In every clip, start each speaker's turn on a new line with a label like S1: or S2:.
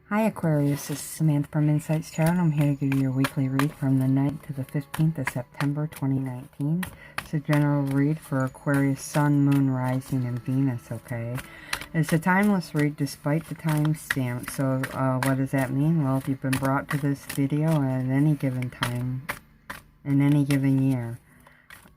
S1: Hi Aquarius, this is Samantha from Insights Tarot, and I'm here to give you your weekly read from the 9th to the 15th of September 2019. It's a general read for Aquarius, Sun, Moon, Rising, and Venus, okay? It's a timeless read despite the timestamp, so what does that mean? Well, if you've been brought to this video at any given time, in any given year,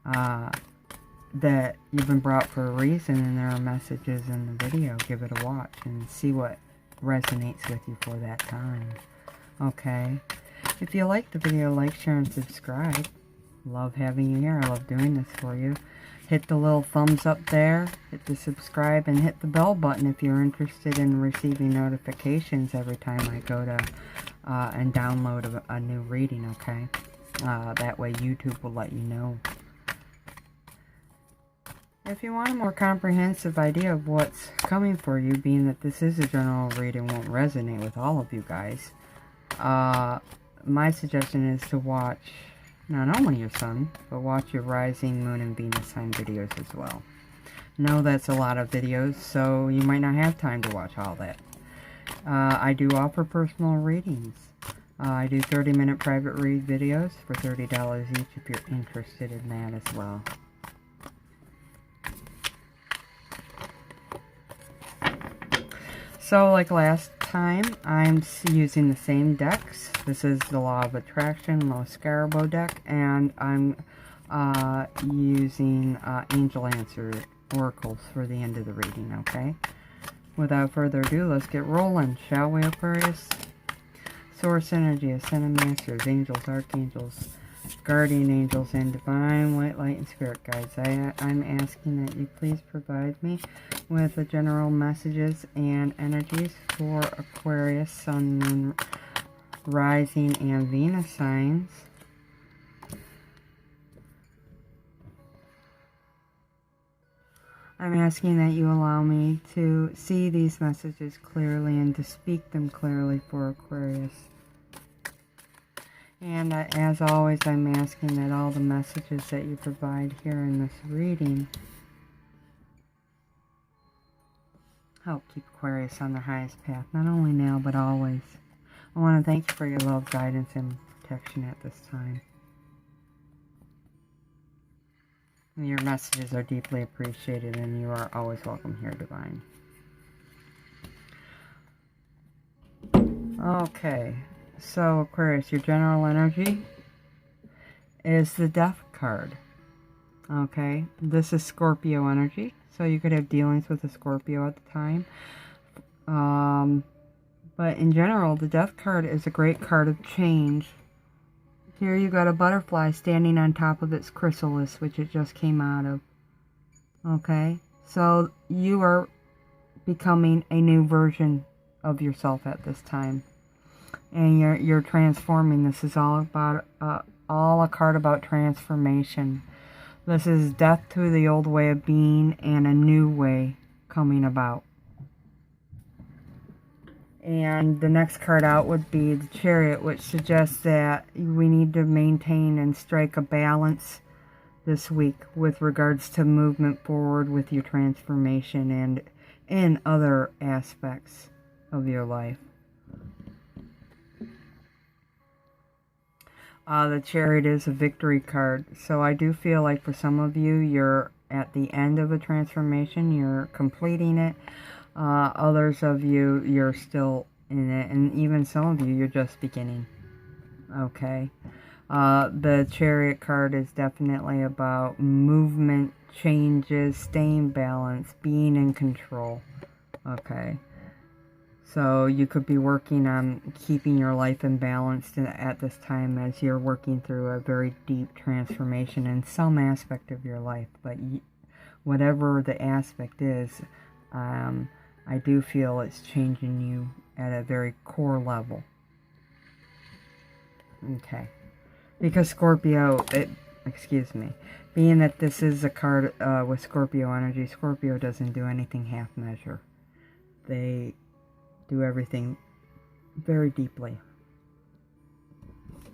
S1: that you've been brought for a reason and there are messages in the video, give it a watch and see what resonates with you for that time. Okay, if you like the video, like, share, and subscribe. Love having you here. I love doing this for you. Hit the little thumbs up there, hit the subscribe, and hit the bell button if you're interested in receiving notifications every time I go to and download a new reading. Okay, that way YouTube will let you know. If you want a more comprehensive idea of what's coming for you, being that this is a general reading, won't resonate with all of you guys, my suggestion is to watch not only your sun, but watch your rising, moon, and Venus sign videos as well. No, that's a lot of videos, so you might not have time to watch all that. I do offer personal readings. I do 30-minute private read videos for $30 each if you're interested in that as well. So, like last time, I'm using the same decks. This is the Law of Attraction, Scarabeo deck, and I'm using Angel Answer Oracles for the end of the reading, okay? Without further ado, let's get rolling, shall we, Aquarius? Source Energy, Ascended Masters, Angels, Archangels, Guardian Angels, and Divine White Light and Spirit Guides. I'm asking that you please provide me with the general messages and energies for Aquarius, Sun, Moon, Rising, and Venus signs. I'm asking that you allow me to see these messages clearly and to speak them clearly for Aquarius. And as always, I'm asking that all the messages that you provide here in this reading help keep Aquarius on their highest path, not only now, but always. I want to thank you for your love, guidance, and protection at this time. Your messages are deeply appreciated, and you are always welcome here, Divine. Okay. So, Aquarius, your general energy is the Death card. Okay, this is Scorpio energy, so you could have dealings with a Scorpio at the time. But in general, the Death card is a great card of change. Here you got a butterfly standing on top of its chrysalis, which it just came out of. Okay, so you are becoming a new version of yourself at this time. And you're transforming. This is all about a card about transformation. This is death to the old way of being and a new way coming about. And the next card out would be the Chariot, which suggests that we need to maintain and strike a balance this week with regards to movement forward with your transformation and in other aspects of your life. The Chariot is a victory card, so I do feel like for some of you, you're at the end of a transformation, you're completing it. Others of you, you're still in it, and even some of you, you're just beginning. Okay. The Chariot card is definitely about movement, changes, staying balanced, being in control. Okay. So you could be working on keeping your life in balance at this time as you're working through a very deep transformation in some aspect of your life. But whatever the aspect is, I do feel it's changing you at a very core level. Okay. Because Scorpio, excuse me, being that this is a card with Scorpio energy, Scorpio doesn't do anything half measure. They do everything very deeply,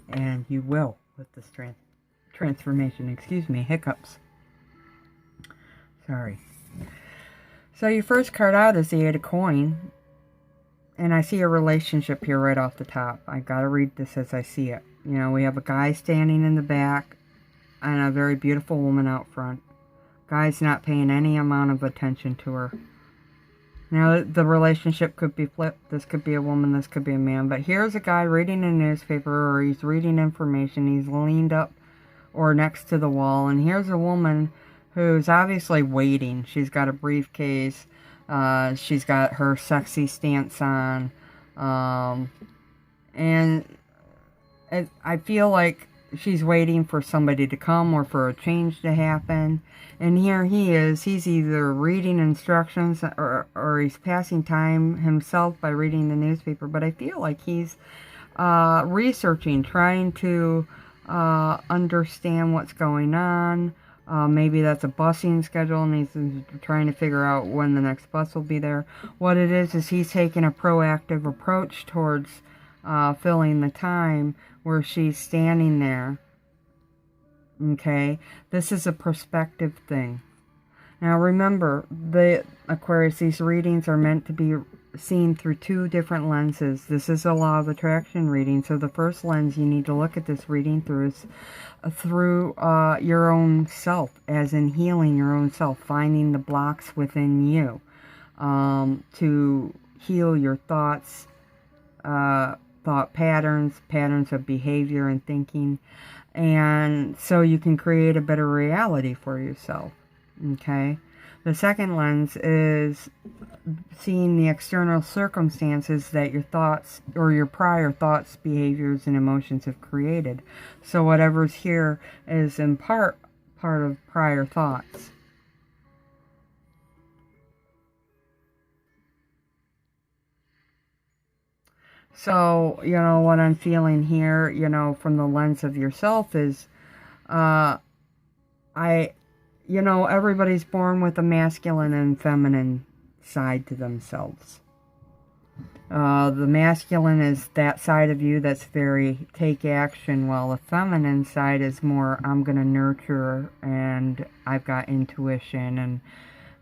S1: and you will with this transformation. Excuse me, hiccups. Sorry. So your first card out is the 8 of Coins, and I see a relationship here right off the top. I gotta read this as I see it. You know, we have a guy standing in the back and a very beautiful woman out front. Guy's not paying any amount of attention to her. Now, the relationship could be flipped. This could be a woman, this could be a man. But here's a guy reading a newspaper, or he's reading information. He's leaned up or next to the wall. And here's a woman who's obviously waiting. She's got a briefcase. She's got her sexy stance on. And I feel like she's waiting for somebody to come or for a change to happen. And here he is. He's either reading instructions or he's passing time himself by reading the newspaper. But I feel like he's researching, trying to understand what's going on. Maybe that's a busing schedule and he's trying to figure out when the next bus will be there. What it is he's taking a proactive approach towards filling the time where she's standing there. Okay, this is a perspective thing. Now remember, the Aquarius, these readings are meant to be seen through two different lenses. This is a law of attraction reading, so the first lens you need to look at this reading through is through your own self, as in healing your own self, finding the blocks within you to heal your thoughts, thought patterns of behavior and thinking, and so you can create a better reality for yourself. Okay, the second lens is seeing the external circumstances that your thoughts or your prior thoughts, behaviors, and emotions have created. So whatever's here is in part of prior thoughts. So, you know, what I'm feeling here, you know, from the lens of yourself is, you know, everybody's born with a masculine and feminine side to themselves. The masculine is that side of you that's very take action, while the feminine side is more, I'm going to nurture, and I've got intuition, and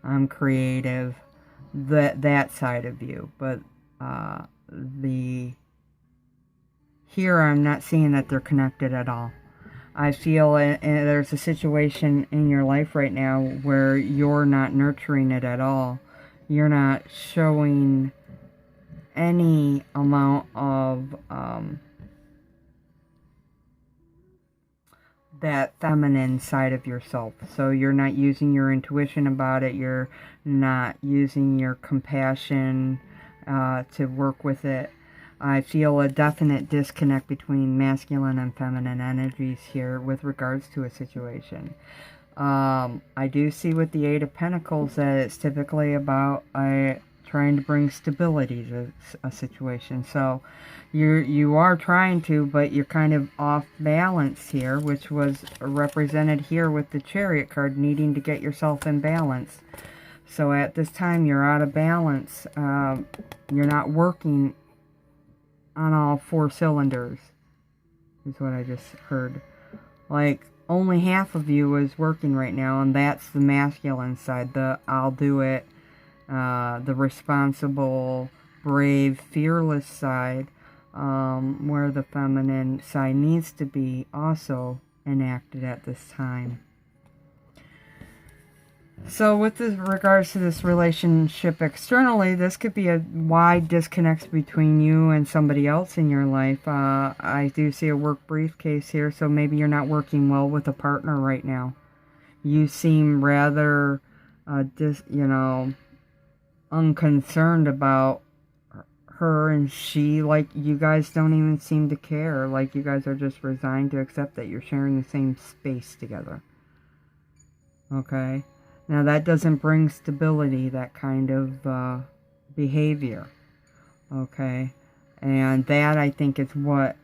S1: I'm creative. That side of you. But, here I'm not seeing that they're connected at all. I feel there's a situation in your life right now where you're not nurturing it at all. You're not showing any amount of that feminine side of yourself. So you're not using your intuition about it. You're not using your compassion to work with it. I feel a definite disconnect between masculine and feminine energies here with regards to a situation. I do see with the Eight of Pentacles that it's typically about trying to bring stability to a situation. So you are trying to, but you're kind of off balance here, which was represented here with the Chariot card, needing to get yourself in balance. So at this time you're out of balance. You're not working on all four cylinders, is what I just heard. Like, only half of you is working right now, and that's the masculine side, the I'll do it, the responsible, brave, fearless side, where the feminine side needs to be also enacted at this time. So with regards to this relationship externally, this could be a wide disconnect between you and somebody else in your life. I do see a work briefcase here, so maybe you're not working well with a partner right now. You seem rather, unconcerned about her, and she, like, you guys don't even seem to care. Like, you guys are just resigned to accept that you're sharing the same space together. Okay? Now, that doesn't bring stability, that kind of behavior, okay? And that, I think, is what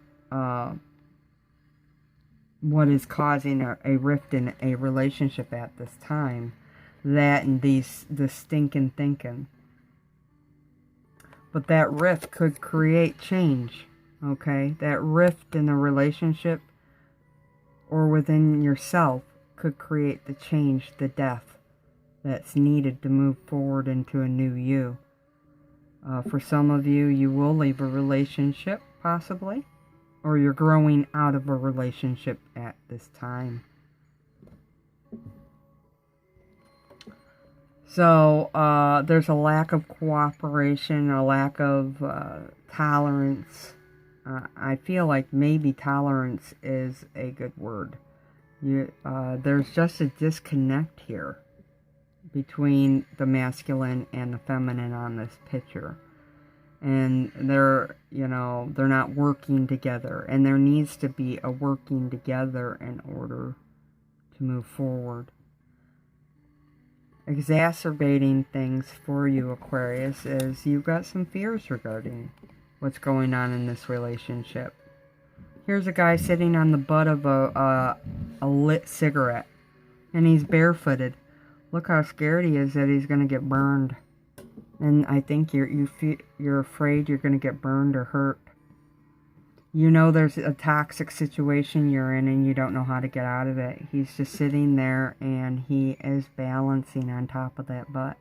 S1: is causing a rift in a relationship at this time. That and the stinking thinking. But that rift could create change, okay? That rift in a relationship or within yourself could create the change, the death that's needed to move forward into a new you. For some of you, you will leave a relationship, possibly. Or you're growing out of a relationship at this time. So, there's a lack of cooperation, a lack of tolerance. I feel like maybe tolerance is a good word. There's just a disconnect here between the masculine and the feminine on this picture. And they're not working together. And there needs to be a working together in order to move forward. Exacerbating things for you, Aquarius, is you've got some fears regarding what's going on in this relationship. Here's a guy sitting on the butt of a lit cigarette. And he's barefooted. Look how scared he is that he's going to get burned. And I think you're afraid you're going to get burned or hurt. You know there's a toxic situation you're in and you don't know how to get out of it. He's just sitting there and he is balancing on top of that butt.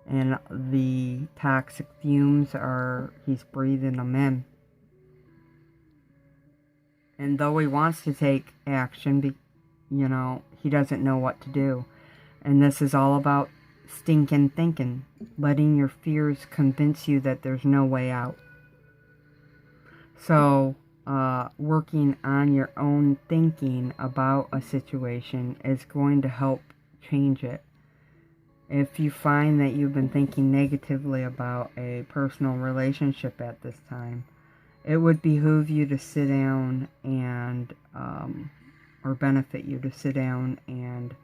S1: And the toxic fumes he's breathing them in. And though he wants to take action, he doesn't know what to do. And this is all about stinking thinking. Letting your fears convince you that there's no way out. So, working on your own thinking about a situation is going to help change it. If you find that you've been thinking negatively about a personal relationship at this time, it would behoove you to sit down and, or benefit you to sit down and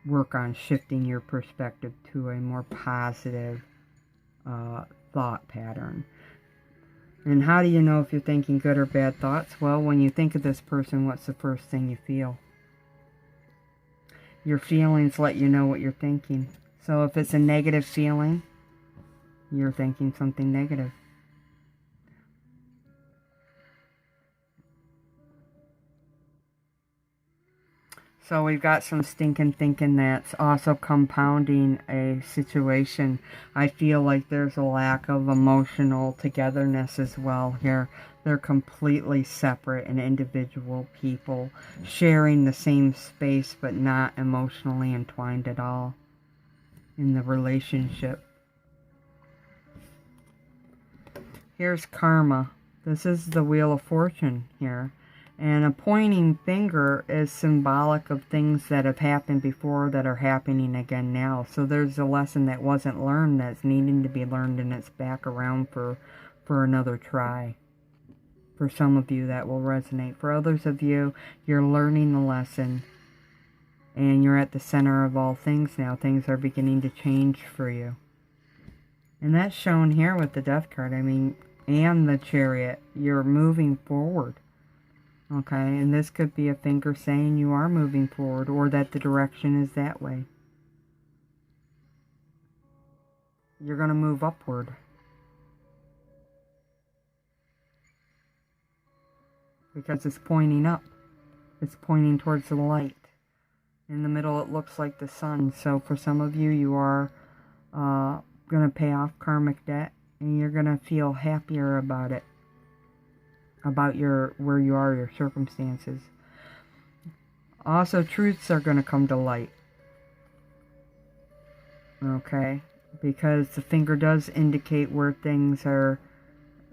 S1: work on shifting your perspective to a more positive thought pattern. And how do you know if you're thinking good or bad thoughts? Well, when you think of this person, what's the first thing you feel? Your feelings let you know what you're thinking. So if it's a negative feeling, you're thinking something negative. So we've got some stinking thinking that's also compounding a situation. I feel like there's a lack of emotional togetherness as well here. They're completely separate and individual people, sharing the same space but not emotionally entwined at all in the relationship. Here's karma. This is the Wheel of Fortune here. And a pointing finger is symbolic of things that have happened before that are happening again now. So there's a lesson that wasn't learned that's needing to be learned, and it's back around for another try. For some of you, that will resonate. For others of you, you're learning the lesson, and you're at the center of all things now. Things are beginning to change for you. And that's shown here with the Death card. And the Chariot. You're moving forward. Okay, and this could be a finger saying you are moving forward, or that the direction is that way. You're going to move upward. Because it's pointing up. It's pointing towards the light. In the middle it looks like the sun. So for some of you, you are going to pay off karmic debt, and you're going to feel happier about it. About where you are, your circumstances. Also, truths are going to come to light. Okay? Because the finger does indicate where there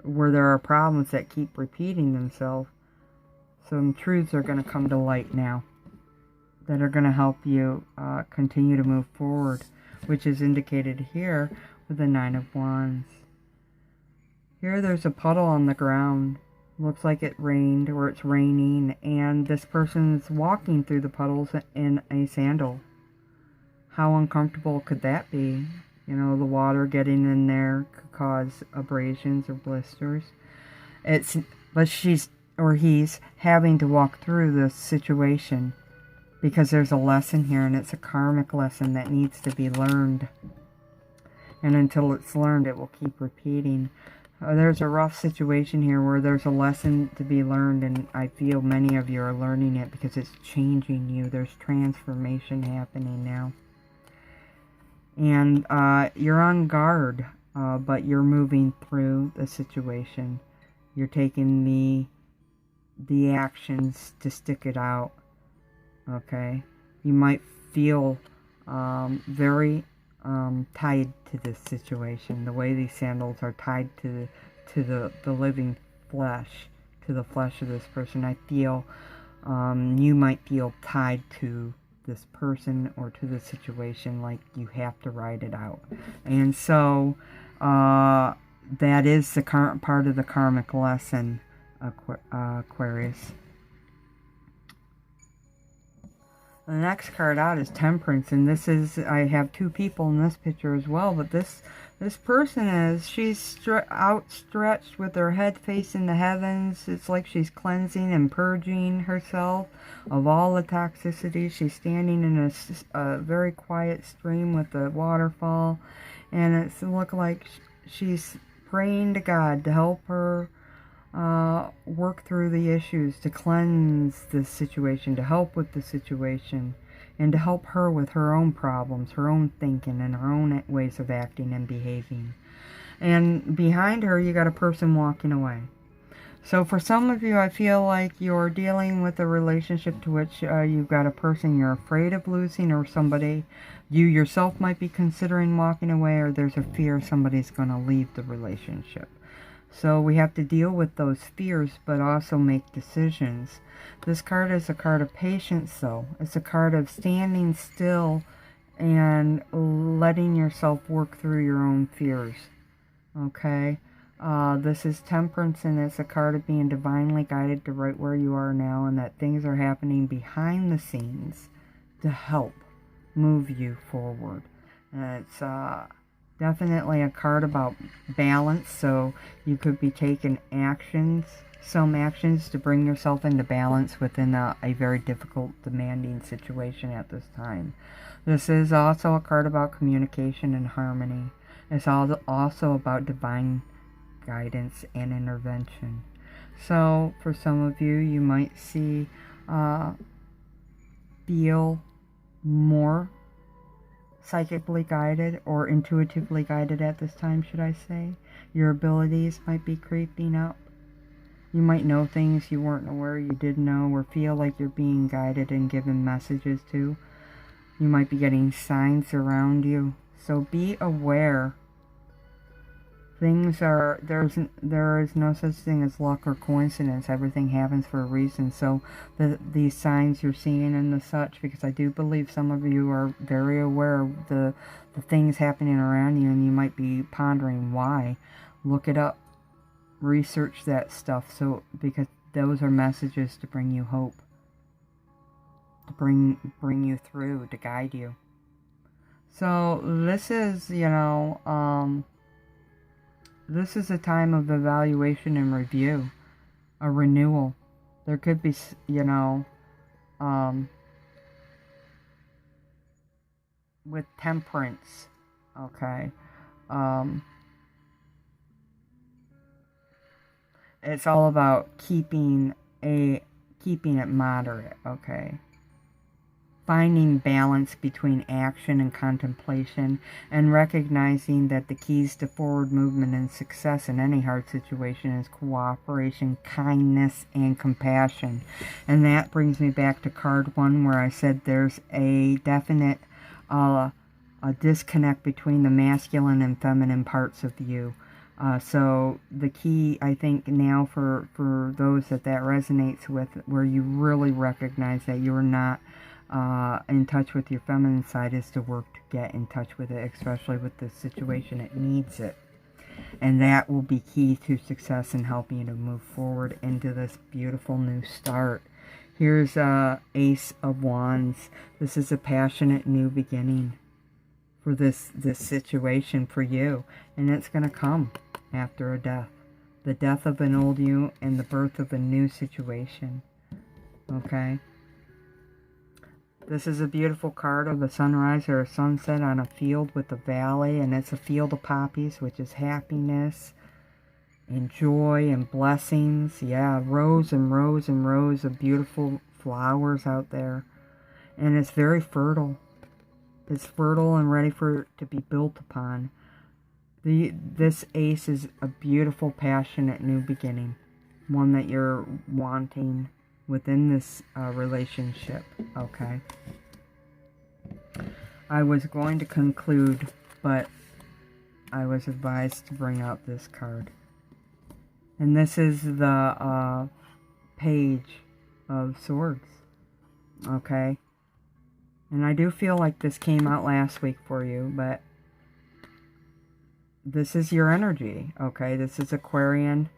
S1: are problems that keep repeating themselves. Some truths are going to come to light now that are going to help you continue to move forward, which is indicated here with the Nine of Wands. Here there's a puddle on the ground. Looks like it rained, or it's raining, and this person's walking through the puddles in a sandal. How uncomfortable could that be? The water getting in there could cause abrasions or blisters. But he's having to walk through this situation because there's a lesson here, and it's a karmic lesson that needs to be learned. And until it's learned, it will keep repeating. There's a rough situation here where there's a lesson to be learned, and I feel many of you are learning it because it's changing you. There's transformation happening now. And you're on guard. but you're moving through the situation. You're taking the actions to stick it out. Okay, you might feel very tied to this situation. The way these sandals are tied to the living flesh, to the flesh of this person. I feel you might feel tied to this person or to the situation, like you have to ride it out. And so that is the current part of the karmic lesson, Aquarius. The next card out is Temperance, and this is, I have two people in this picture as well, but this person is, she's outstretched with her head facing the heavens. It's like she's cleansing and purging herself of all the toxicity. She's standing in a very quiet stream with a waterfall, and it's look like she's praying to God to help her work through the issues, to cleanse this situation, to help with the situation, and to help her with her own problems, her own thinking, and her own ways of acting and behaving. And behind her, you got a person walking away. So for some of you, I feel like you're dealing with a relationship to which you've got a person you're afraid of losing, or somebody you yourself might be considering walking away, or there's a fear somebody's going to leave the relationship. So we have to deal with those fears, but also make decisions. This card is a card of patience, though. It's a card of standing still and letting yourself work through your own fears. Okay? This is Temperance, and it's a card of being divinely guided to right where you are now, and that things are happening behind the scenes to help move you forward. And it's definitely a card about balance, so you could be taking some actions to bring yourself into balance within a very difficult, demanding situation at this time. This is also a card about communication and harmony. It's also about divine guidance and intervention. So for some of you, you might feel more psychically guided or intuitively guided at this time, should I say. Your abilities might be creeping up. You might know things you weren't aware you did know, or feel like you're being guided and given messages to. You might be getting signs around you. So be aware. There is no such thing as luck or coincidence. Everything happens for a reason. So these signs you're seeing and the such, because I do believe some of you are very aware of the things happening around you, and you might be pondering why. Look it up. Research that stuff, because those are messages to bring you hope, to bring you through, to guide you. So this is, this is a time of evaluation and review, a renewal. There could be, with Temperance, okay, it's all about keeping it moderate, okay. Finding balance between action and contemplation, and recognizing that the keys to forward movement and success in any hard situation is cooperation, kindness, and compassion. And that brings me back to card 1, where I said there's a definite a disconnect between the masculine and feminine parts of you. So the key, I think, now for those that resonates with, where you really recognize that you're not in touch with your feminine side, is to work to get in touch with it, especially with this situation. It needs it. And that will be key to success in helping you to move forward into this beautiful new start. Here's Ace of Wands. This is a passionate new beginning for this situation for you. And it's going to come after a death. The death of an old you and the birth of a new situation. Okay? This is a beautiful card of a sunrise or a sunset on a field with a valley, and it's a field of poppies, which is happiness and joy and blessings. Yeah, rows and rows and rows of beautiful flowers out there, and it's very fertile. It's fertile and ready to be built upon. This ace is a beautiful, passionate new beginning. One that you're wanting within this relationship, okay? I was going to conclude, but I was advised to bring out this card. And this is the Page of Swords, okay? And I do feel like this came out last week for you, but this is your energy, okay? This is Aquarian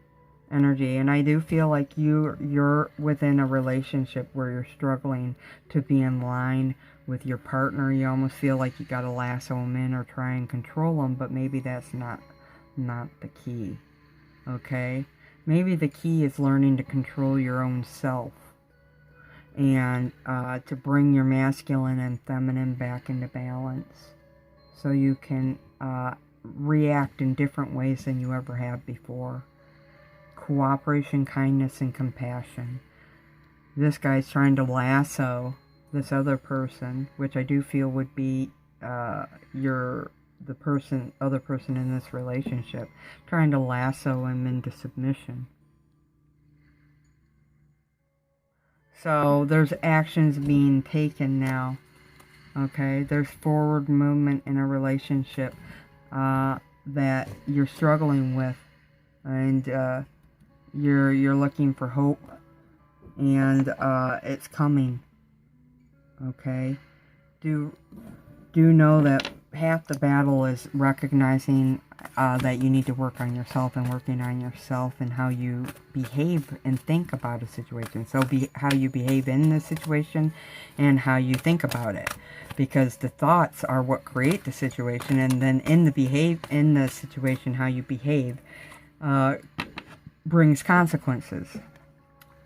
S1: energy, and I do feel like you're within a relationship where you're struggling to be in line with your partner. You almost feel like you gotta lasso them in or try and control them, but maybe that's not the key, okay? Maybe the key is learning to control your own self and to bring your masculine and feminine back into balance so you can react in different ways than you ever have before. Cooperation, kindness, and compassion. This guy's trying to lasso this other person, which I do feel would be other person in this relationship, trying to lasso him into submission. So there's actions being taken now. Okay, there's forward movement in a relationship that you're struggling with, and you're looking for hope, and it's coming. Okay, do know that half the battle is recognizing that you need to work on yourself and working on yourself and how you behave and think about a situation. So how you behave in the situation and how you think about it, because the thoughts are what create the situation, and then in the situation how you behave brings consequences.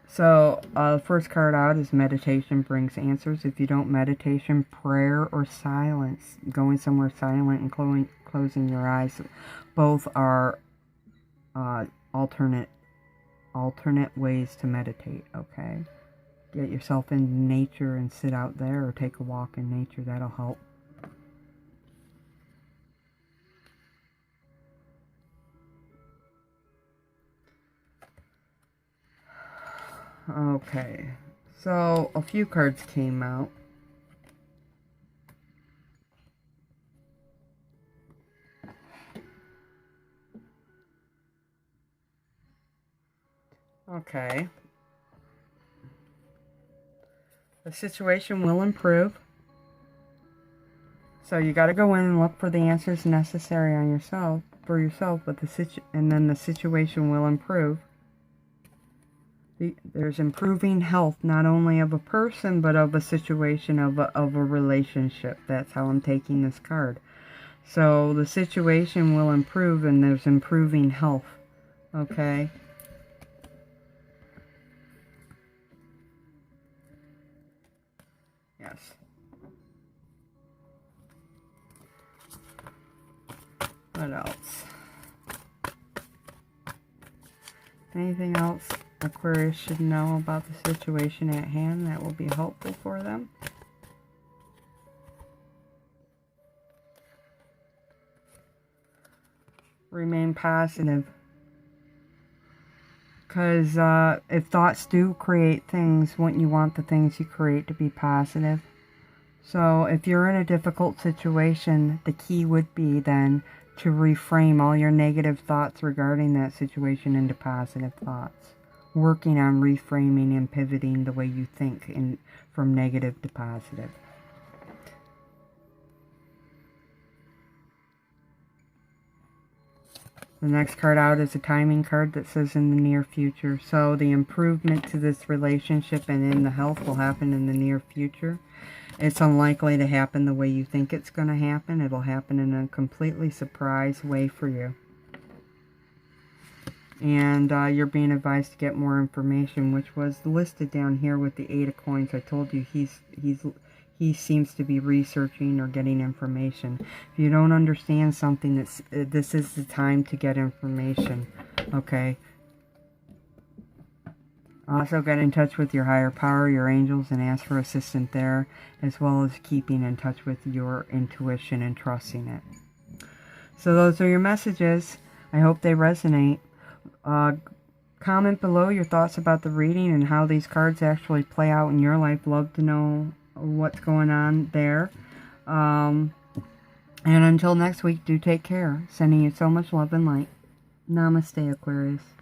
S1: So the first card out is meditation brings answers. If you don't meditation, prayer or silence, going somewhere silent and closing your eyes, both are alternate ways to meditate, okay? Get yourself in nature and sit out there, or take a walk in nature. That'll help. Okay, so a few cards came out. Okay. The situation will improve. So you got to go in and look for the answers necessary on yourself, but and then the situation will improve. There's improving health, not only of a person, but of a situation, of a relationship. That's how I'm taking this card. So the situation will improve, and there's improving health. Okay? Yes. What else? Anything else Aquarius should know about the situation at hand that will be helpful for them? Remain positive. Because if thoughts do create things, wouldn't you want the things you create to be positive? So if you're in a difficult situation, the key would be then to reframe all your negative thoughts regarding that situation into positive thoughts. Working on reframing and pivoting the way you think from negative to positive. The next card out is a timing card that says in the near future. So the improvement to this relationship and in the health will happen in the near future. It's unlikely to happen the way you think it's going to happen. It'll happen in a completely surprise way for you. And you're being advised to get more information, which was listed down here with the 8 of coins. I told you he seems to be researching or getting information. If you don't understand something, this is the time to get information, okay? Also, get in touch with your higher power, your angels, and ask for assistance there, as well as keeping in touch with your intuition and trusting it. So those are your messages. I hope they resonate. Comment below your thoughts about the reading and how these cards actually play out in your life. Love to know what's going on there. And until next week, do take care. Sending you so much love and light. Namaste, Aquarius.